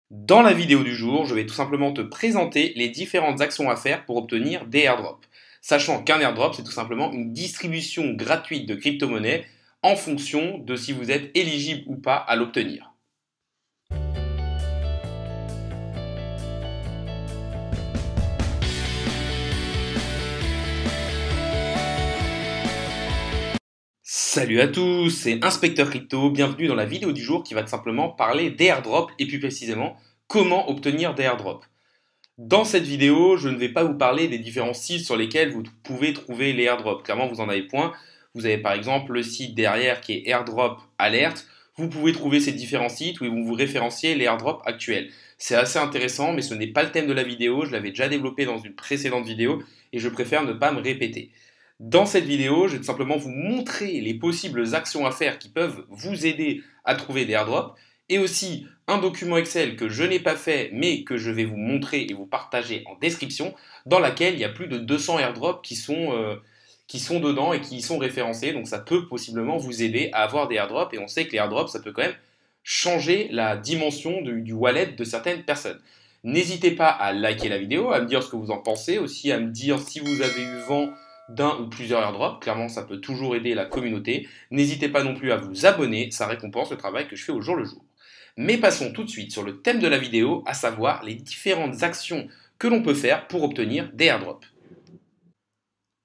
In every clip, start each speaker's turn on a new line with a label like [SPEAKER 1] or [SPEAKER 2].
[SPEAKER 1] Dans la vidéo du jour, je vais tout simplement te présenter les différentes actions à faire pour obtenir des airdrops. Sachant qu'un airdrop, c'est tout simplement une distribution gratuite de crypto-monnaies en fonction de si vous êtes éligible ou pas à l'obtenir. Salut à tous, c'est Inspecteur Crypto, bienvenue dans la vidéo du jour qui va tout simplement parler des airdrops et plus précisément comment obtenir des airdrops. Dans cette vidéo, je ne vais pas vous parler des différents sites sur lesquels vous pouvez trouver les airdrops. Clairement, vous en avez point. Vous avez par exemple le site derrière qui est Airdrop Alert. Vous pouvez trouver ces différents sites où ils vont vous référencier les airdrops actuels. C'est assez intéressant, mais ce n'est pas le thème de la vidéo. Je l'avais déjà développé dans une précédente vidéo et je préfère ne pas me répéter. Dans cette vidéo, je vais tout simplement vous montrer les possibles actions à faire qui peuvent vous aider à trouver des airdrops et aussi un document Excel que je n'ai pas fait mais que je vais vous montrer et vous partager en description dans laquelle il y a plus de 200 airdrops qui sont dedans et qui y sont référencés. Donc ça peut possiblement vous aider à avoir des airdrops et on sait que les airdrops ça peut quand même changer la dimension du wallet de certaines personnes. N'hésitez pas à liker la vidéo, à me dire ce que vous en pensez, aussi à me dire si vous avez eu vent d'un ou plusieurs airdrops, clairement ça peut toujours aider la communauté. N'hésitez pas non plus à vous abonner, ça récompense le travail que je fais au jour le jour. Mais passons tout de suite sur le thème de la vidéo, à savoir les différentes actions que l'on peut faire pour obtenir des airdrops.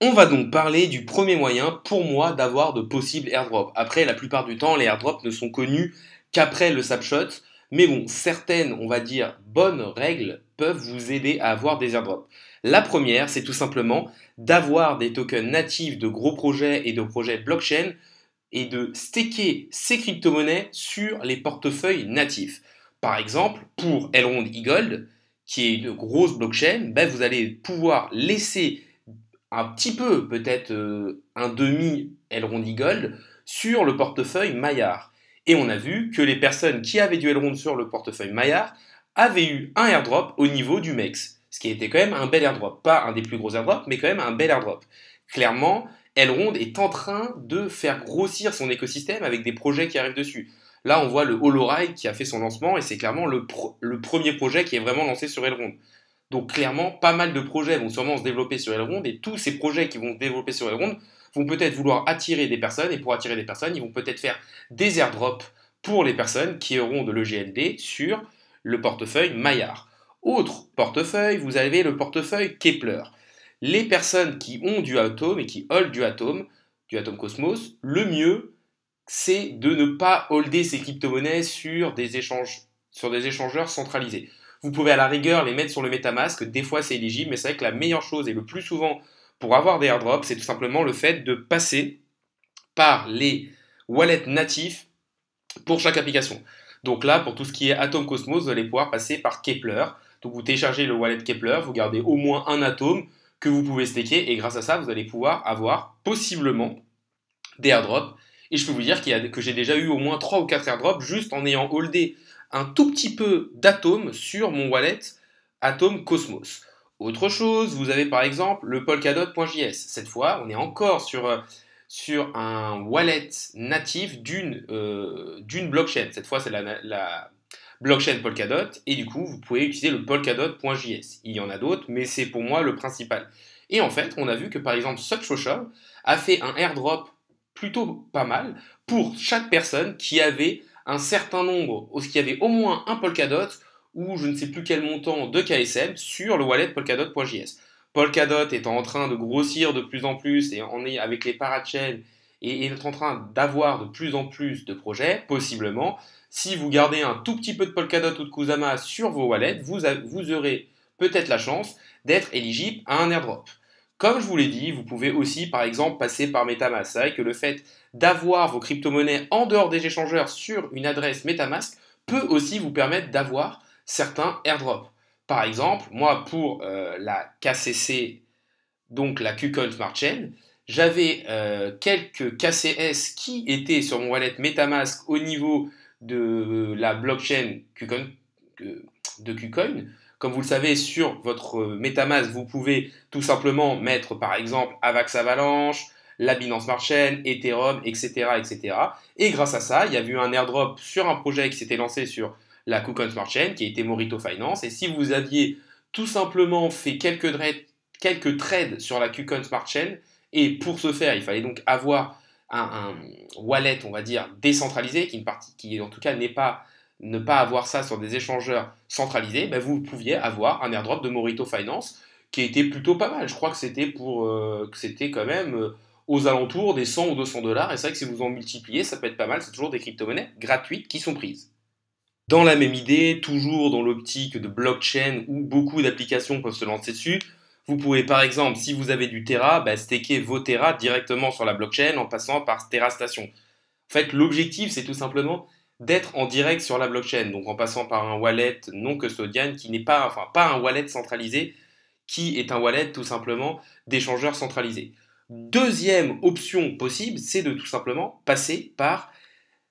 [SPEAKER 1] On va donc parler du premier moyen pour moi d'avoir de possibles airdrops. Après, la plupart du temps, les airdrops ne sont connus qu'après le snapshot, mais bon, certaines, on va dire, bonnes règles peuvent vous aider à avoir des airdrops. La première, c'est tout simplement d'avoir des tokens natifs de gros projets et de projets blockchain et de staker ces crypto-monnaies sur les portefeuilles natifs. Par exemple, pour Elrond eGold, qui est une grosse blockchain, ben vous allez pouvoir laisser un petit peu, peut-être un demi Elrond eGold, sur le portefeuille Maillard. Et on a vu que les personnes qui avaient du Elrond sur le portefeuille Maillard avaient eu un airdrop au niveau du MEX. Ce qui était quand même un bel airdrop. Pas un des plus gros airdrops, mais quand même un bel airdrop. Clairement, Elrond est en train de faire grossir son écosystème avec des projets qui arrivent dessus. Là, on voit le Holoride qui a fait son lancement et c'est clairement le premier projet qui est vraiment lancé sur Elrond. Donc clairement, pas mal de projets vont sûrement se développer sur Elrond et tous ces projets qui vont se développer sur Elrond vont peut-être vouloir attirer des personnes et pour attirer des personnes, ils vont peut-être faire des airdrops pour les personnes qui auront de l'EGLD sur le portefeuille Maillard. Autre portefeuille, vous avez le portefeuille Kepler. Les personnes qui ont du Atom et qui hold du Atom Cosmos, le mieux, c'est de ne pas holder ces crypto-monnaies sur des échangeurs centralisés. Vous pouvez à la rigueur les mettre sur le MetaMask, des fois c'est éligible, mais c'est vrai que la meilleure chose et le plus souvent pour avoir des airdrops, c'est tout simplement le fait de passer par les wallets natifs pour chaque application. Donc là, pour tout ce qui est Atom Cosmos, vous allez pouvoir passer par Kepler. Donc vous téléchargez le wallet Kepler, vous gardez au moins un atome que vous pouvez staker et grâce à ça, vous allez pouvoir avoir possiblement des airdrops. Et je peux vous dire que j'ai déjà eu au moins 3 ou 4 airdrops juste en ayant holdé un tout petit peu d'atomes sur mon wallet Atom Cosmos. Autre chose, vous avez par exemple le polkadot.js. Cette fois, on est encore sur un wallet natif d'une blockchain. Cette fois, c'est la blockchain Polkadot et du coup, vous pouvez utiliser le polkadot.js. Il y en a d'autres, mais c'est pour moi le principal. Et en fait, on a vu que par exemple, Social a fait un airdrop plutôt pas mal pour chaque personne qui avait un certain nombre, ou qui avait au moins un Polkadot ou je ne sais plus quel montant de KSM sur le wallet polkadot.js. Polkadot étant en train de grossir de plus en plus et on est avec les parachains et est en train d'avoir de plus en plus de projets, possiblement, si vous gardez un tout petit peu de Polkadot ou de Kusama sur vos wallets, vous aurez peut-être la chance d'être éligible à un airdrop. Comme je vous l'ai dit, vous pouvez aussi par exemple passer par MetaMask. C'est vrai que le fait d'avoir vos crypto-monnaies en dehors des échangeurs sur une adresse MetaMask peut aussi vous permettre d'avoir certains airdrops. Par exemple, moi pour la KCC, donc la KuCoin Smart Chain, j'avais quelques KCS qui étaient sur mon wallet MetaMask au niveau de la blockchain de KuCoin. Comme vous le savez, sur votre MetaMask, vous pouvez tout simplement mettre par exemple Avax Avalanche, la Binance Smart Chain, Ethereum, etc., etc. Et grâce à ça, il y a eu un airdrop sur un projet qui s'était lancé sur la KuCoin Smart Chain, qui a été Morito Finance. Et si vous aviez tout simplement fait quelques trades sur la KuCoin Smart Chain, et pour ce faire, il fallait donc avoir un wallet, on va dire, décentralisé, qui en tout cas ne pas avoir ça sur des échangeurs centralisés, ben vous pouviez avoir un airdrop de Morito Finance qui était plutôt pas mal. Je crois que c'était quand même aux alentours des 100 ou 200 dollars. Et c'est vrai que si vous en multipliez, ça peut être pas mal. C'est toujours des crypto-monnaies gratuites qui sont prises. Dans la même idée, toujours dans l'optique de blockchain où beaucoup d'applications peuvent se lancer dessus, vous pouvez par exemple, si vous avez du Terra, bah, staker vos Terra directement sur la blockchain en passant par Terra Station. En fait, l'objectif, c'est tout simplement d'être en direct sur la blockchain, donc en passant par un wallet non custodian qui n'est pas, enfin, pas un wallet centralisé, qui est un wallet tout simplement d'échangeurs centralisés. Deuxième option possible, c'est de tout simplement passer par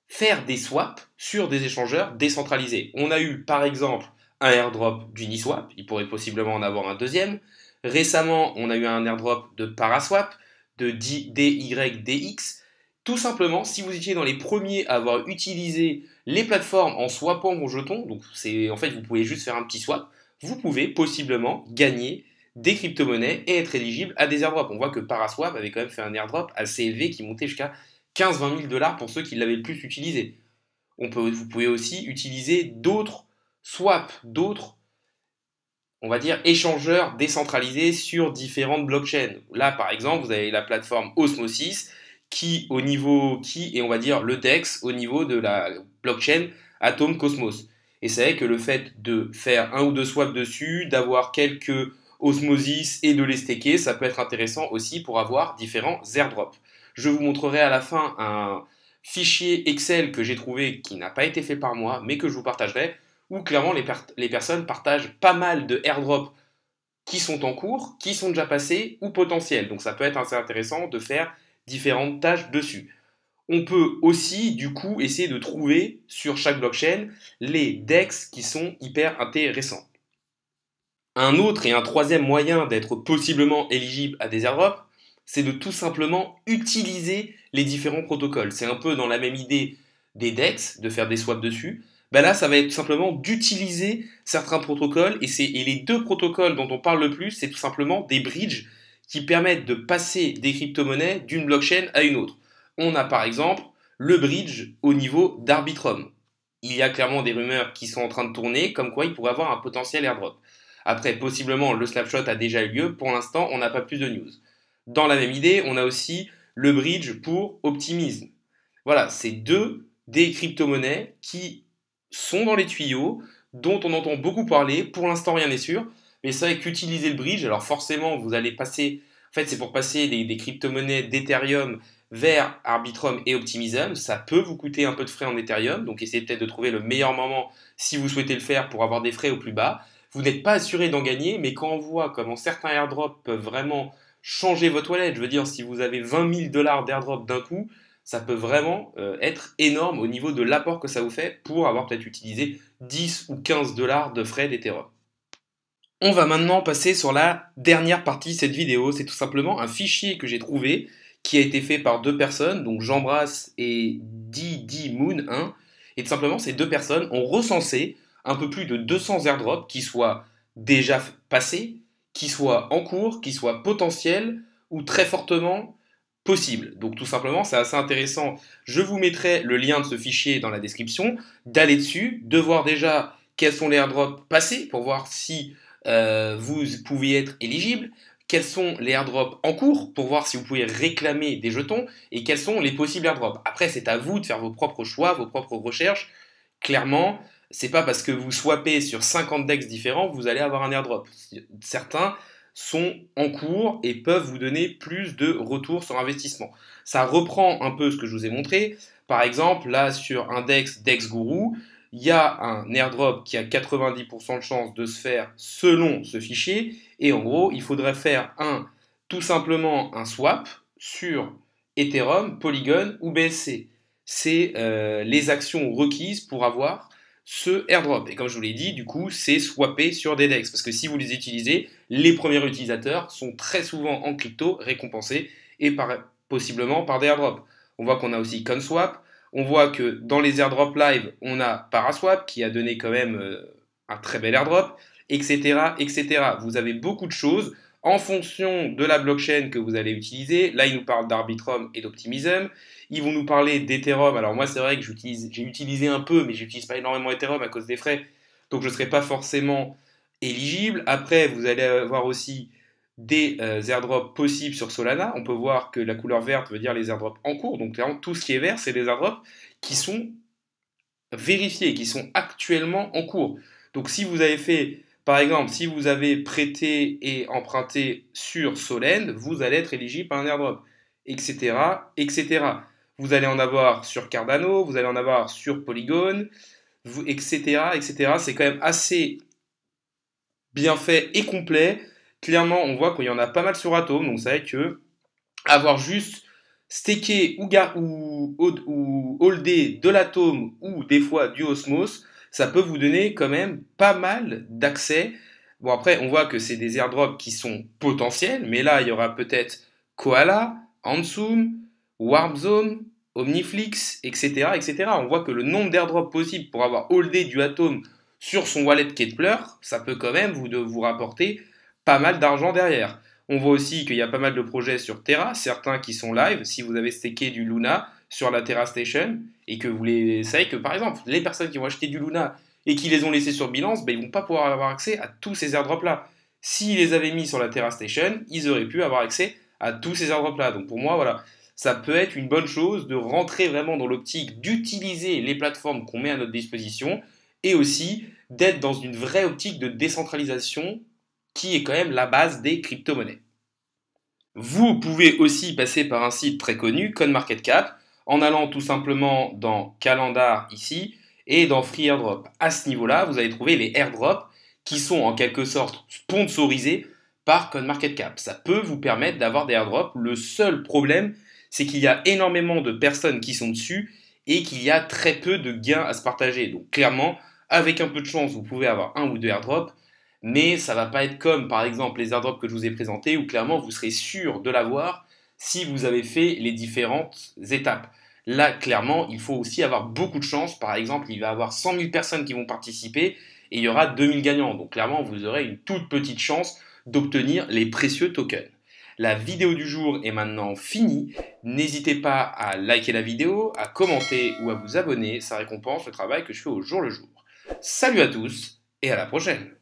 [SPEAKER 1] faire des swaps sur des échangeurs décentralisés. On a eu par exemple un airdrop d'Uniswap, il pourrait possiblement en avoir un deuxième. Récemment, on a eu un airdrop de Paraswap, de DYDX. Tout simplement, si vous étiez dans les premiers à avoir utilisé les plateformes en swappant vos jetons, donc en fait vous pouvez juste faire un petit swap, vous pouvez possiblement gagner des crypto-monnaies et être éligible à des airdrops. On voit que Paraswap avait quand même fait un airdrop assez élevé qui montait jusqu'à 15-20 000 dollars pour ceux qui l'avaient le plus utilisé. Vous pouvez aussi utiliser d'autres swaps, d'autres, on va dire, échangeurs décentralisés sur différentes blockchains. Là, par exemple, vous avez la plateforme Osmosis qui est, on va dire, le DEX au niveau de la blockchain Atom Cosmos. Et c'est vrai que le fait de faire un ou deux swaps dessus, d'avoir quelques Osmosis et de les staker, ça peut être intéressant aussi pour avoir différents airdrops. Je vous montrerai à la fin un fichier Excel que j'ai trouvé qui n'a pas été fait par moi, mais que je vous partagerai, où clairement les personnes partagent pas mal de airdrops qui sont en cours, qui sont déjà passés ou potentiels. Donc ça peut être assez intéressant de faire différentes tâches dessus. On peut aussi, du coup, essayer de trouver sur chaque blockchain les DEX qui sont hyper intéressants. Un autre et un troisième moyen d'être possiblement éligible à des airdrops, c'est de tout simplement utiliser les différents protocoles. C'est un peu dans la même idée des DEX, de faire des swaps dessus. Ben là, ça va être tout simplement d'utiliser certains protocoles, et les deux protocoles dont on parle le plus, c'est tout simplement des bridges qui permettent de passer des crypto-monnaies d'une blockchain à une autre. On a par exemple le bridge au niveau d'Arbitrum. Il y a clairement des rumeurs qui sont en train de tourner, comme quoi il pourrait avoir un potentiel airdrop. Après, possiblement, le snapshot a déjà eu lieu. Pour l'instant, on n'a pas plus de news. Dans la même idée, on a aussi le bridge pour Optimism. Voilà, c'est des crypto-monnaies qui sont dans les tuyaux, dont on entend beaucoup parler. Pour l'instant, rien n'est sûr. Mais c'est vrai qu'utiliser le bridge, alors forcément, vous allez passer. En fait, c'est pour passer des crypto-monnaies d'Ethereum vers Arbitrum et Optimism. Ça peut vous coûter un peu de frais en Ethereum. Donc, essayez peut-être de trouver le meilleur moment si vous souhaitez le faire pour avoir des frais au plus bas. Vous n'êtes pas assuré d'en gagner, mais quand on voit comment certains airdrops peuvent vraiment changer votre wallet, je veux dire, si vous avez 20 000 dollars d'airdrop d'un coup, ça peut vraiment être énorme au niveau de l'apport que ça vous fait pour avoir peut-être utilisé 10 ou 15 dollars de frais d'Ethereum. On va maintenant passer sur la dernière partie de cette vidéo. C'est tout simplement un fichier que j'ai trouvé qui a été fait par deux personnes, donc Jean-Brasse et Didi Moon 1. Et tout simplement, ces deux personnes ont recensé un peu plus de 200 airdrops qui soient déjà passés, qui soient en cours, qui soient potentiels ou très fortement possibles. Donc tout simplement, c'est assez intéressant. Je vous mettrai le lien de ce fichier dans la description, d'aller dessus, de voir déjà quels sont les airdrops passés pour voir si vous pouvez être éligible, quels sont les airdrops en cours pour voir si vous pouvez réclamer des jetons et quels sont les possibles airdrops. Après, c'est à vous de faire vos propres choix, vos propres recherches. Clairement, c'est pas parce que vous swappez sur 50 DEX différents que vous allez avoir un airdrop. Certains sont en cours et peuvent vous donner plus de retour sur investissement. Ça reprend un peu ce que je vous ai montré. Par exemple, là sur un DEX, DEX Guru, il y a un airdrop qui a 90% de chance de se faire selon ce fichier. Et en gros, il faudrait faire tout simplement un swap sur Ethereum, Polygon ou BSC. C'est les actions requises pour avoir ce airdrop. Et comme je vous l'ai dit, du coup, c'est swapper sur des DEX. Parce que si vous les utilisez, les premiers utilisateurs sont très souvent en crypto récompensés et possiblement par des airdrops. On voit qu'on a aussi ConSwap, On voit que dans les airdrops live, on a Paraswap qui a donné quand même un très bel airdrop, etc., etc. Vous avez beaucoup de choses en fonction de la blockchain que vous allez utiliser. Là, ils nous parlent d'Arbitrum et d'Optimism. Ils vont nous parler d'Ethereum. Alors moi, c'est vrai que j'ai utilisé un peu, mais j'utilise pas énormément Ethereum à cause des frais, donc je ne serai pas forcément éligible. Après, vous allez avoir aussi des airdrops possibles sur Solana. On peut voir que la couleur verte veut dire les airdrops en cours. Donc clairement, tout ce qui est vert, c'est des airdrops qui sont vérifiés, qui sont actuellement en cours. Donc si vous avez fait, par exemple, si vous avez prêté et emprunté sur Solend, vous allez être éligible à un airdrop, etc., etc. Vous allez en avoir sur Cardano, vous allez en avoir sur Polygon, etc., etc. C'est quand même assez bien fait et complet. Clairement, on voit qu'il y en a pas mal sur Atom, donc c'est vrai que avoir juste staké ou holdé de l'Atom ou des fois du Osmos, ça peut vous donner quand même pas mal d'accès. Bon, après, on voit que c'est des airdrops qui sont potentiels, mais là, il y aura peut-être Koala, Ansum, Warpzone, Omniflix, etc., etc. On voit que le nombre d'airdrops possibles pour avoir holdé du Atom sur son wallet Keplr, ça peut quand même vous rapporter pas mal d'argent derrière. On voit aussi qu'il y a pas mal de projets sur Terra, certains qui sont live. Si vous avez staké du Luna sur la Terra Station et que vous savez que par exemple, les personnes qui vont acheter du Luna et qui les ont laissés sur Binance, ben, ils vont pas pouvoir avoir accès à tous ces airdrops là. S'ils les avaient mis sur la Terra Station, ils auraient pu avoir accès à tous ces airdrops là. Donc pour moi, voilà, ça peut être une bonne chose de rentrer vraiment dans l'optique d'utiliser les plateformes qu'on met à notre disposition et aussi d'être dans une vraie optique de décentralisation qui est quand même la base des crypto-monnaies. Vous pouvez aussi passer par un site très connu, CoinMarketCap, en allant tout simplement dans Calendar ici et dans Free Airdrop. À ce niveau-là, vous allez trouver les airdrops qui sont en quelque sorte sponsorisés par CoinMarketCap. Ça peut vous permettre d'avoir des airdrops. Le seul problème, c'est qu'il y a énormément de personnes qui sont dessus et qu'il y a très peu de gains à se partager. Donc clairement, avec un peu de chance, vous pouvez avoir un ou deux airdrops, mais ça va pas être comme par exemple les airdrops que je vous ai présentés où clairement vous serez sûr de l'avoir si vous avez fait les différentes étapes. Là, clairement, il faut aussi avoir beaucoup de chance. Par exemple, il va y avoir 100 000 personnes qui vont participer et il y aura 2000 gagnants. Donc clairement, vous aurez une toute petite chance d'obtenir les précieux tokens. La vidéo du jour est maintenant finie. N'hésitez pas à liker la vidéo, à commenter ou à vous abonner. Ça récompense le travail que je fais au jour le jour. Salut à tous et à la prochaine!